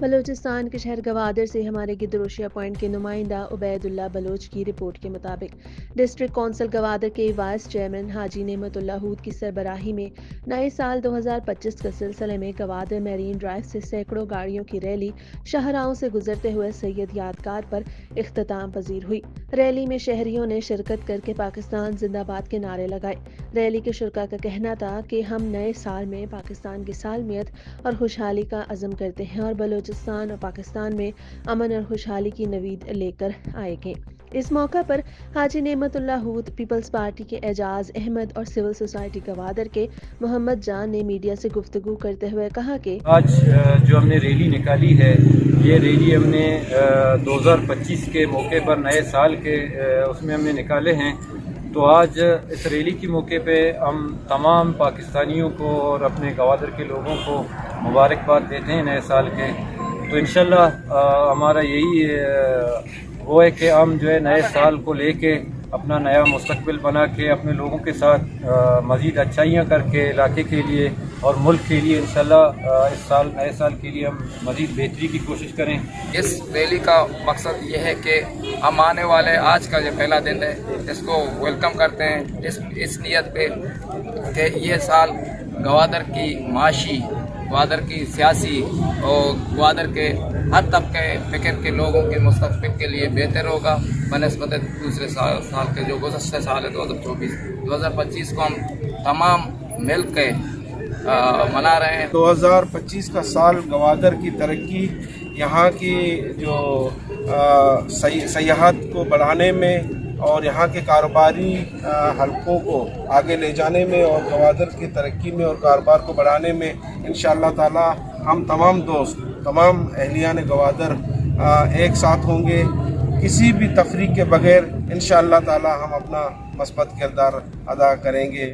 بلوچستان کے شہر گوادر سے ہمارے گدروشیا پوائنٹ کے نمائندہ عبید اللہ بلوچ کی رپورٹ کے مطابق ڈسٹرکٹ کونسل گوادر کے وائس چیئرمین حاجی نعمت اللہ ہود کی سربراہی میں نئے سال 2025 کے سلسلے میں گوادر میرین ڈرائیو سے سینکڑوں گاڑیوں کی ریلی شاہراہوں سے گزرتے ہوئے سید یادگار پر اختتام پذیر ہوئی۔ ریلی میں شہریوں نے شرکت کر کے پاکستان زندہ باد کے نعرے لگائے۔ ریلی کے شرکاء کا کہنا تھا کہ ہم نئے سال میں پاکستان کی سالمیت اور خوشحالی کا عزم کرتے ہیں اور بلوچستان اور پاکستان میں امن اور خوشحالی کی نوید لے کر آئے گے۔ اس موقع پر حاجی نعمت اللہ ہود، پیپلز پارٹی کے اعجاز احمد اور سول سوسائٹی گوادر کے محمد جان نے میڈیا سے گفتگو کرتے ہوئے کہا کہ آج جو ہم نے ریلی نکالی ہے، یہ ریلی ہم نے 2025 کے موقع پر نئے سال کے اس میں ہم نے نکالے ہیں۔ تو آج اس ریلی کے موقع پہ ہم تمام پاکستانیوں کو اور اپنے گوادر کے لوگوں کو مبارکباد دیتے ہیں نئے سال کے۔ تو انشاءاللہ ہمارا یہی وہ ہے کہ ہم جو ہے نئے سال کو لے کے اپنا نیا مستقبل بنا کے اپنے لوگوں کے ساتھ مزید اچھائیاں کر کے علاقے کے لیے اور ملک کے لیے انشاءاللہ اس نئے سال کے لیے ہم مزید بہتری کی کوشش کریں۔ اس ریلی کا مقصد یہ ہے کہ ہم آنے والے آج کا جو پہلا دن ہے اس کو ویلکم کرتے ہیں اس نیت پہ کہ یہ سال گوادر کی معاشی، گوادر کی سیاسی اور گوادر کے ہر طبقے فکر کے لوگوں کے مستقبل کے لیے بہتر ہوگا بنسبت دوسرے سال کے جو گزشتہ سال ہے 2025 کو ہم تمام مل کے منا رہے ہیں۔ 2025 کا سال گوادر کی ترقی، یہاں کی جو سیاحت کو بڑھانے میں اور یہاں کے کاروباری حلقوں کو آگے لے جانے میں اور گوادر کی ترقی میں اور کاروبار کو بڑھانے میں انشاءاللہ تعالی ہم تمام دوست، تمام اہلیان گوادر ایک ساتھ ہوں گے، کسی بھی تفریق کے بغیر انشاءاللہ تعالی ہم اپنا مثبت کردار ادا کریں گے۔